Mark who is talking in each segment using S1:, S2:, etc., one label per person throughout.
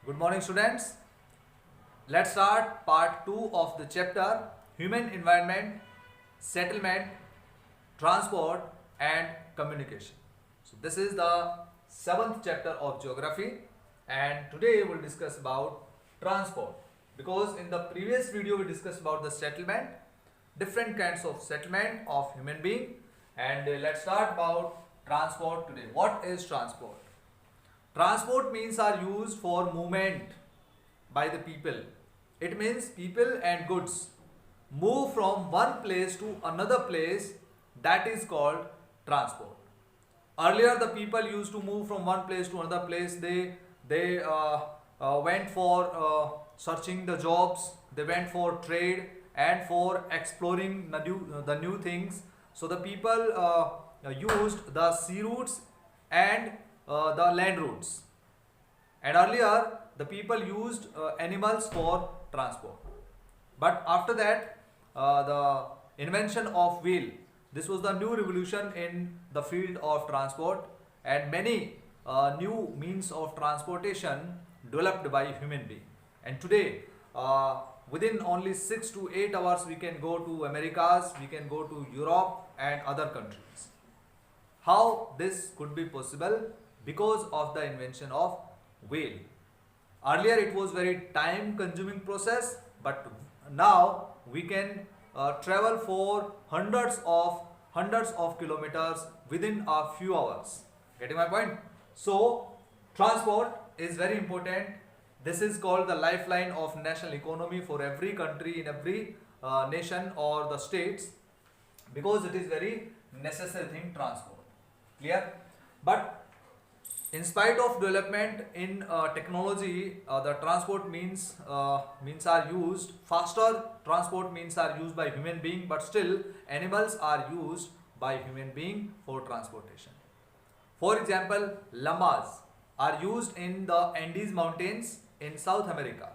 S1: Good morning, students. Let's start part 2 of the chapter Human Environment, Settlement, Transport and Communication. So this is the 7th chapter of geography, and today we'll discuss about transport, because in the previous video we discussed about the settlement, different kinds of settlement of human being, and let's start about transport today. What is transport? Transport means are used for movement by the people. It means people and goods move from one place to another place, that is called transport. Earlier the people used to move from one place to another place. They went for searching the jobs, they went for trade and for exploring the new things. So the people used the sea routes and the land routes, and earlier the people used animals for transport. But after that, the invention of wheel, this was the new revolution in the field of transport, and many new means of transportation developed by human being. And today, within only 6 to 8 hours, we can go to Americas, we can go to Europe and other countries. How this could be possible? Because of the invention of wheel. Earlier it was very time consuming process, but now we can travel for hundreds of kilometers within a few hours. Getting my point? So transport is very important. This is called the lifeline of national economy for every country, in every nation or the states, because it is very necessary thing, transport. Clear? But in spite of development in technology, the transport means are used faster. Transport means are used by human being, but still animals are used by human being for transportation. For example, llamas are used in the Andes mountains in South America.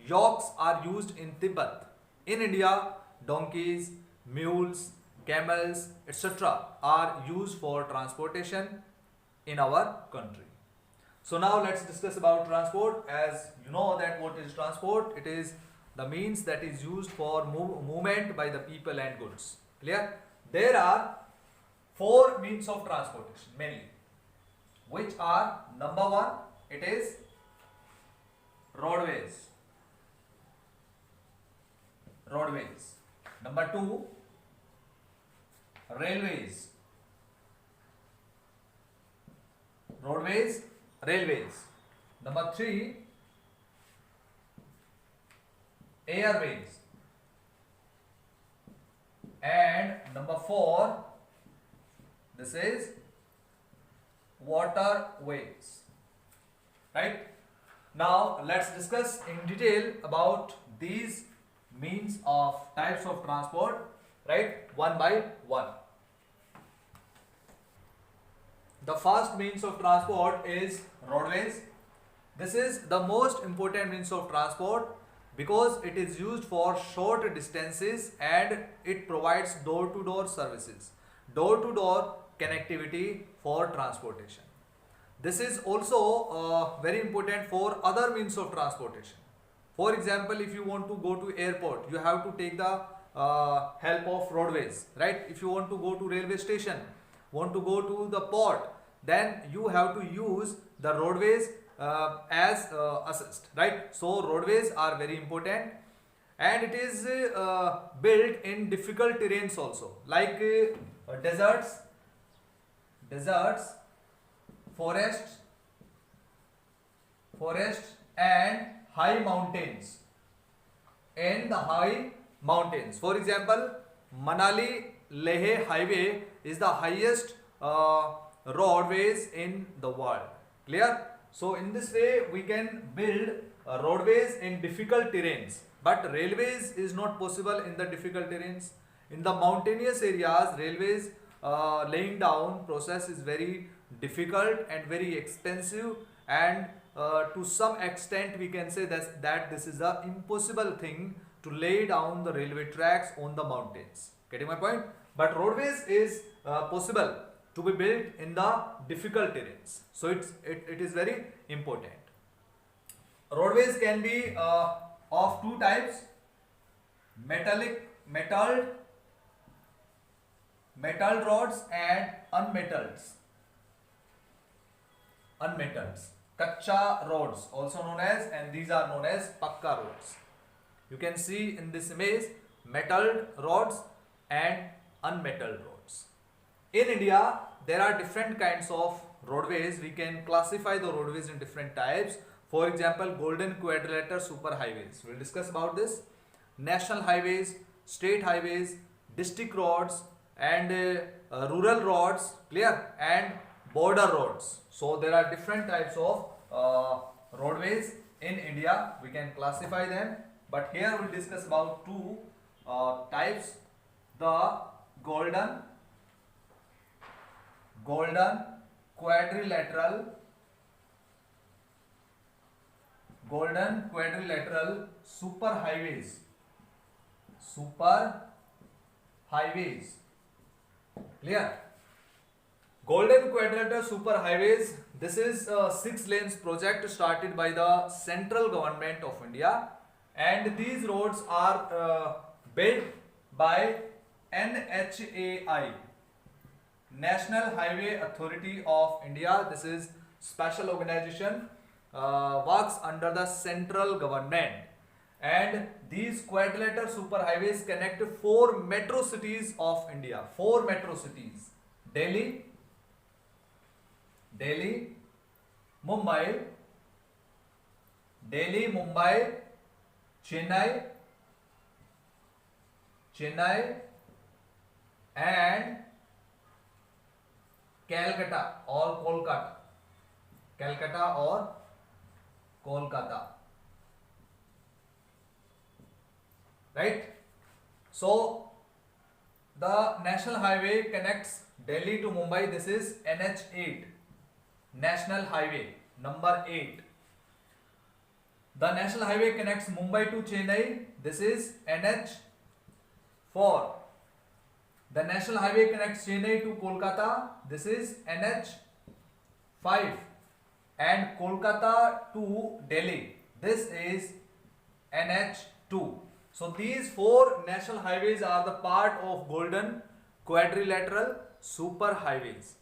S1: Yaks are used in Tibet. In India, donkeys, mules, camels, etc. are used for transportation in our country. So now let's discuss about transport. As you know that what is transport? It is the means that is used for movement by the people and goods. Clear? There are four means of transportation mainly, which are: number one, it is roadways. Roadways. Number two, railways. Roadways, railways. Number three, airways. And number four, this is waterways. Right? Now let's discuss in detail about these means of types of transport, right, one by one. The first means of transport is roadways. This is the most important means of transport because it is used for short distances and it provides door-to-door services, door-to-door connectivity for transportation. This is also very important for other means of transportation. For example, if you want to go to airport, you have to take the help of roadways, right? If you want to go to railway station, want to go to the port, then you have to use the roadways as assist, right? So roadways are very important, and it is built in difficult terrains also, like deserts, forests, and high mountains. In the high mountains, for example, Manali Leh highway is the highest roadways in the world. Clear? So in this way we can build roadways in difficult terrains, but railways is not possible in the difficult terrains. In the mountainous areas, railways laying down process is very difficult and very expensive, and to some extent we can say that this is a impossible thing to lay down the railway tracks on the mountains. Getting my point? But roadways is possible to be built in the difficult terrains. So it is very important. Roadways can be of two types: metalled roads and unmetalled. Kacha roads also known as, and these are known as pakka roads. You can see in this image metalled roads and unmetalled roads. In India, there are different kinds of roadways. We can classify the roadways in different types. For example, golden quadrilateral super highways. We'll discuss about this. National highways, state highways, district roads, and rural roads, clear, and border roads. So there are different types of roadways in India. We can classify them, but here we'll discuss about two types: the golden quadrilateral super highways. Clear? Golden quadrilateral super highways. This is a 6 lanes project started by the central government of India, and these roads are built by NHAI, National Highway Authority of India. This is special organization, works under the central government, and these quadrilateral super highways connect 4 metro cities of India. 4 metro cities: Delhi, Mumbai, Chennai, and Calcutta or Kolkata. Right? So the national highway connects Delhi to Mumbai. This is NH8, National Highway number 8. The national highway connects Mumbai to Chennai. This is NH4. The national highway connects Chennai to Kolkata. This is NH5. And Kolkata to Delhi. This is NH2. So these 4 national highways are the part of golden quadrilateral super highways.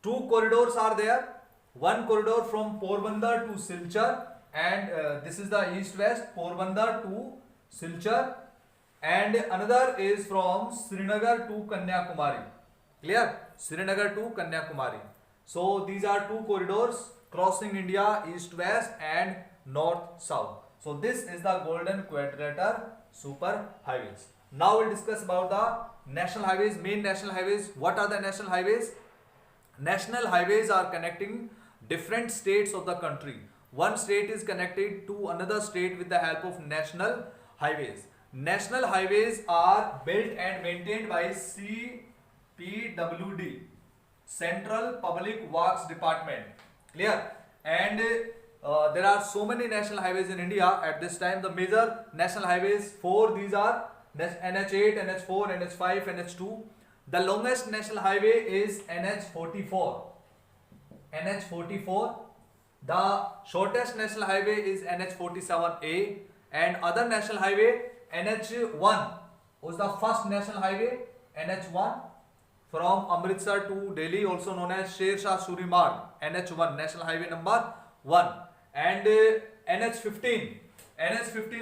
S1: 2 corridors are there. One corridor from Porbandar to Silchar, and this is the east-west, Porbandar to Silchar, and another is from Srinagar to Kanyakumari. Clear? Srinagar to Kanyakumari. So these are 2 corridors crossing India east-west and north-south. So this is the golden quadrilateral super highways. Now we'll discuss about the national highways, main national highways. What are the national highways? National highways are connecting different states of the country. One state is connected to another state with the help of national highways. National highways are built and maintained by CPWD, Central Public Works Department. Clear? And there are so many national highways in India at this time. The major national highways, 4, these are NH8, NH4, NH5, NH2. The longest national highway is NH44. The shortest national highway is NH47A, and other national highway NH1 was the first national highway. NH1 from Amritsar to Delhi, also known as Sher Shah Suri Marg. NH1, national highway number 1. And NH15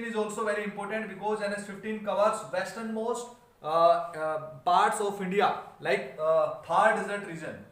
S1: is also very important because NH15 covers westernmost parts of India, like Thar desert region.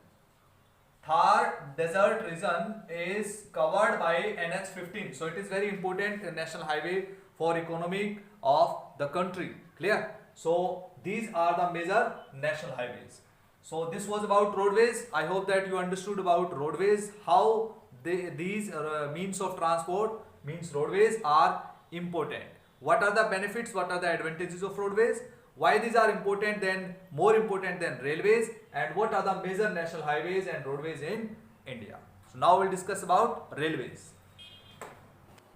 S1: Thar desert region is covered by NH15. So it is very important national highway for economy of the country. Clear? So these are the major national highways. So this was about roadways. I hope that you understood about roadways, how these means of transport, means roadways, are important. What are the benefits, what are the advantages of roadways, why these are important, then more important than railways, and what are the major national highways and roadways in India. So now we'll discuss about railways.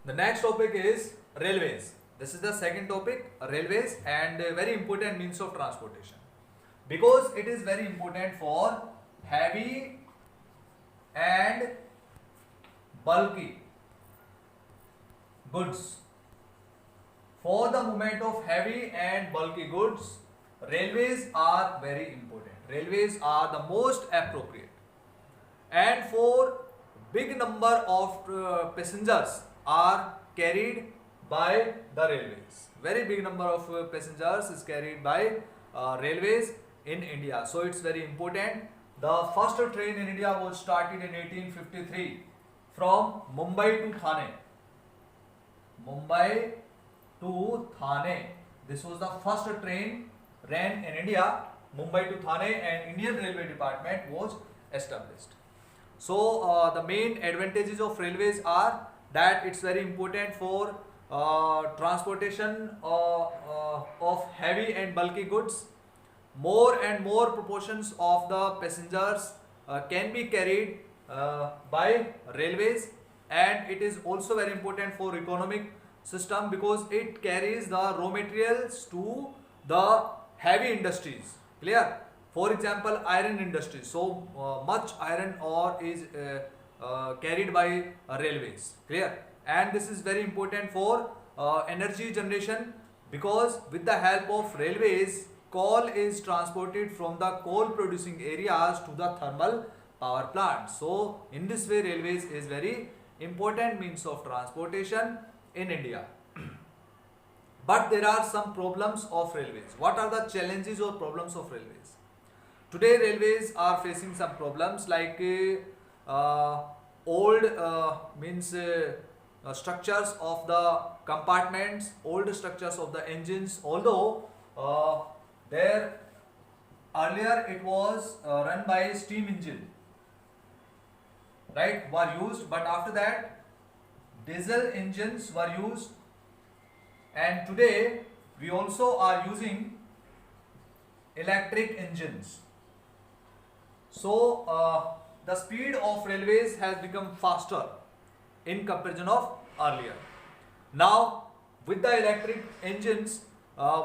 S1: The next topic is railways. This is the second topic, railways, and a very important means of transportation, because it is very important for heavy and bulky goods. For the movement of heavy and bulky goods, railways are very important. Railways are the most appropriate. And for big number of passengers are carried by the railways. Very big number of passengers is carried by railways in India. So it's very important. The first train in India was started in 1853 from Mumbai to Thane. Mumbai to Thane. This was the first train ran in India, Mumbai to Thane, and Indian Railway Department was established. So the main advantages of railways are that it's very important for transportation of heavy and bulky goods. More and more proportions of the passengers can be carried by railways, and it is also very important for economic system because it carries the raw materials to the heavy industries. Clear? For example, iron industry. So much iron ore is carried by railways. Clear? And this is very important for energy generation because with the help of railways, coal is transported from the coal producing areas to the thermal power plant. So in this way, railways is very important means of transportation in India. But there are some problems of railways. What are the challenges or problems of railways? Today railways are facing some problems like old structures of the compartments, old structures of the engines. Although there earlier it was run by steam engine, right, were used, but after that diesel engines were used, and today we also are using electric engines. So the speed of railways has become faster in comparison of earlier. Now with the electric engines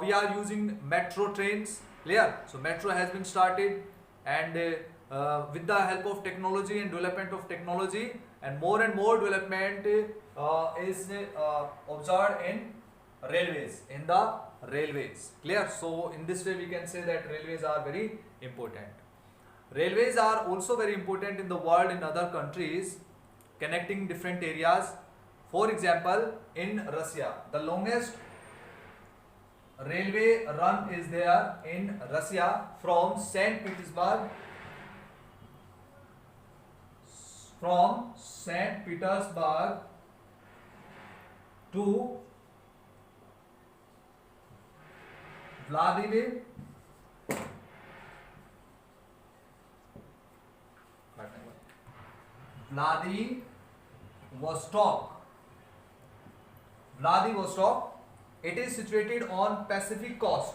S1: we are using metro trains. Clear? So metro has been started, and with the help of technology and development of technology, and more development is observed in railways, in the railways. Clear? So in this way we can say that railways are very important. Railways are also very important in the world, in other countries, connecting different areas. For example, in Russia, the longest railway run is there in Russia from St. Petersburg to Vladivostok. It is situated on Pacific coast,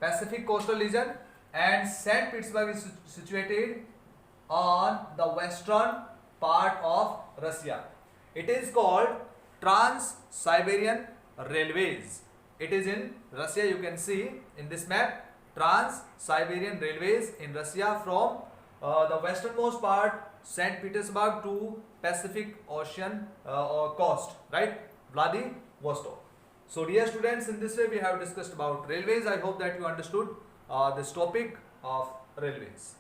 S1: Pacific coastal region, and St. Petersburg is situated on the western part of Russia. It is called Trans-Siberian Railways. It is in Russia. You can see in this map Trans-Siberian Railways in Russia from the westernmost part, St. Petersburg, to Pacific Ocean coast, right, Vladivostok. So dear students, in this way we have discussed about railways. I hope that you understood this topic of railways.